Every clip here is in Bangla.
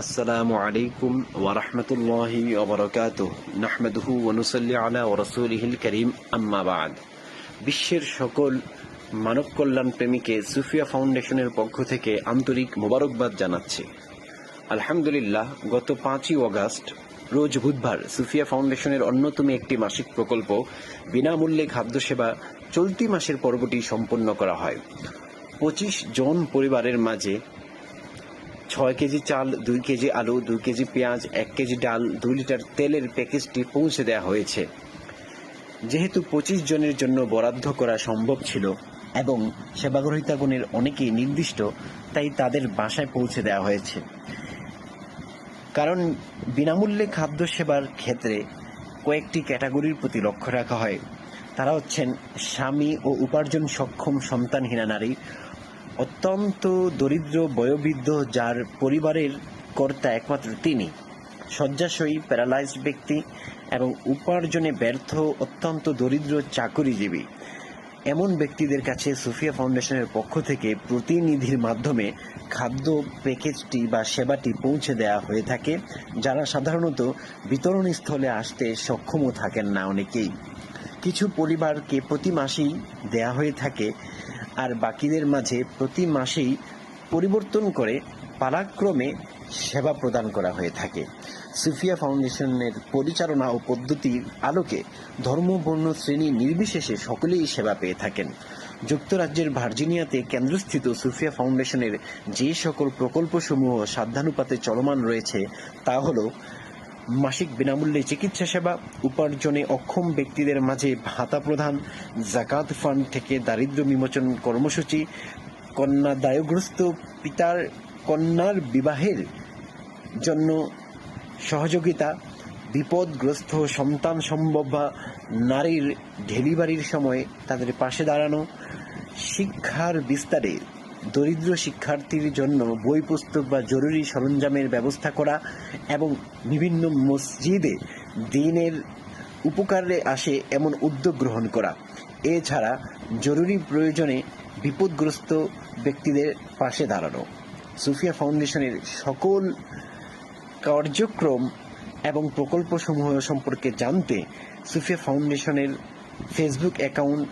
আসসালামু আলাইকুম ওয়া রাহমাতুল্লাহি ওয়া বারাকাতুহু নাহমাদুহু ওয়া নুসাল্লি আলা রাসূলিহিল কারীম আম্মা বা'দ। বিশ্বের সকল মানব কল্যাণ প্রেমীকে সুফিয়া ফাউন্ডেশনের পক্ষ থেকে আন্তরিক মোবারকবাদ জানাচ্ছি। আলহামদুলিল্লাহ, গত 5ই অগাস্ট রোজ বুধবার সুফিয়া ফাউন্ডেশনের অন্যতম একটি মাসিক প্রকল্প বিনামূল্যে খাদ্য সেবা চলতি মাসের পর্বটি সম্পন্ন করা হয়। 25 জন পরিবারের মাঝে 6 কেজি চাল, 2 কেজি আলু, 2 কেজি পেঁয়াজ, 1 কেজি ডাল, 2 লিটার তেলের প্যাকেজটি পৌঁছে দেওয়া হয়েছে। যেহেতু 25 জনের জন্য বরাদ্দ করা সম্ভব ছিল এবং সেবাগ্রহীতাগণের অনেকেই নির্দিষ্ট, তাই তাদের বাসায় পৌঁছে দেওয়া হয়েছে। কারণ বিনামূল্যে খাদ্য সেবার ক্ষেত্রে কয়েকটি ক্যাটাগরির প্রতি লক্ষ্য রাখা হয়। তারা হচ্ছেন স্বামী ও উপার্জন সক্ষম সন্তানহীনা নারী, অত্যন্ত দরিদ্র বয়োবৃদ্ধ যার পরিবারের কর্তা একমাত্র তিনি, শয্যাশয়ী প্যারালাইজড ব্যক্তি এবং উপার্জনে ব্যর্থ অত্যন্ত দরিদ্র চাকরিজীবী। এমন ব্যক্তিদের কাছে সুফিয়া ফাউন্ডেশনের পক্ষ থেকে প্রতিনিধির মাধ্যমে খাদ্য প্যাকেজটি বা সেবাটি পৌঁছে দেওয়া হয়ে থাকে, যারা সাধারণত বিতরণস্থলে আসতে সক্ষমও থাকেন না। অনেকেই কিছু পরিবারকে প্রতি মাসেই দেয়া হয়ে থাকে, আর বাকিদের মাঝে প্রতি মাসেই পরিবর্তন করে পালাক্রমে সেবা প্রদান করা হয়ে থাকে। সুফিয়া ফাউন্ডেশনের পরিচালনা ও পদ্ধতির আলোকে ধর্ম, বর্ণ, শ্রেণী নির্বিশেষে সকলেই সেবা পেয়ে থাকেন। যুক্তরাজ্যের ভার্জিনিয়াতে কেন্দ্রস্থিত সুফিয়া ফাউন্ডেশনের যে সকল প্রকল্পসমূহ সাধ্যানুপাতে চলমান রয়েছে তা হল: মাসিক বিনামূল্যে চিকিৎসা সেবা, উপার্জনে অক্ষম ব্যক্তিদের মাঝে ভাতা প্রদান, জাকাত ফান্ড থেকে দারিদ্র্য বিমোচন কর্মসূচি, কন্যাদায়গ্রস্ত পিতার কন্যার বিবাহের জন্য সহযোগিতা, বিপদগ্রস্ত সন্তান সম্ভবা নারীর ডেলিভারির সময় তাদের পাশে দাঁড়ানো, শিক্ষার বিস্তারে দরিদ্র শিক্ষার্থীর জন্য বই পুস্তক বা জরুরি সরঞ্জামের ব্যবস্থা করা এবং বিভিন্ন মসজিদে দ্বীনের উপকারে আসে এমন উদ্যোগ গ্রহণ করা। এছাড়া জরুরি প্রয়োজনে বিপদগ্রস্ত ব্যক্তিদের পাশে দাঁড়ানো। সুফিয়া ফাউন্ডেশনের সকল কার্যক্রম এবং প্রকল্পসমূহ সম্পর্কে জানতে সুফিয়া ফাউন্ডেশনের ফেসবুক অ্যাকাউন্ট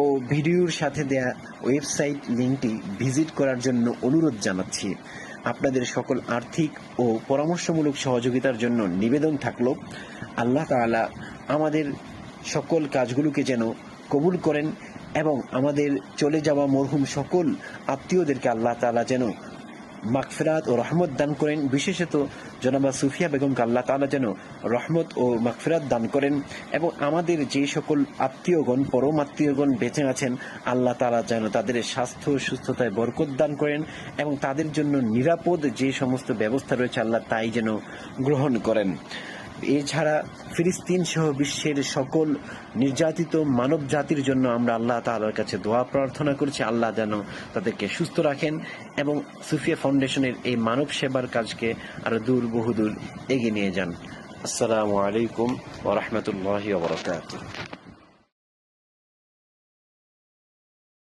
ও ভিডিওর সাথে দেয়া ওয়েবসাইট লিঙ্কটি ভিজিট করার জন্য অনুরোধ জানাচ্ছি। আপনাদের সকল আর্থিক ও পরামর্শমূলক সহযোগিতার জন্য নিবেদন থাকলো, আল্লাহ তাআলা আমাদের সকল কাজগুলোকে যেন কবুল করেন এবং আমাদের চলে যাওয়া মরহুম সকল আত্মীয়দেরকে আল্লাহ তাআলা যেন মাগফিরাত ও রহমত দান করেন। বিশেষত জনাবা সুফিয়া বেগমকে আল্লাহ তাআলা যেন রহমত ও মাগফিরাত দান করেন এবং আমাদের যে সকল আত্মীয়গণ, পরম আত্মীয়গণ বেঁচে আছেন, আল্লাহ তাআলা যেন তাদের স্বাস্থ্য সুস্থতায় বরকত দান করেন এবং তাদের জন্য নিরাপদ যে সমস্ত ব্যবস্থা রয়েছে আল্লাহ তাই যেন গ্রহণ করেন। এছাড়া ফিলিস্তিন সহ বিশ্বের সকল নির্যাতিত মানব জাতির জন্য আমরা আল্লাহ তাআলার কাছে দোয়া প্রার্থনা করছি, আল্লাহ যেন তাদেরকে সুস্থ রাখেন এবং সুফিয়া ফাউন্ডেশনের এই মানব সেবার কাজকে আরো বহুদূর এগিয়ে নিয়ে যান। আসসালামু আলাইকুম ওয়া রাহমাতুল্লাহি ওয়া বারাকাতুহু।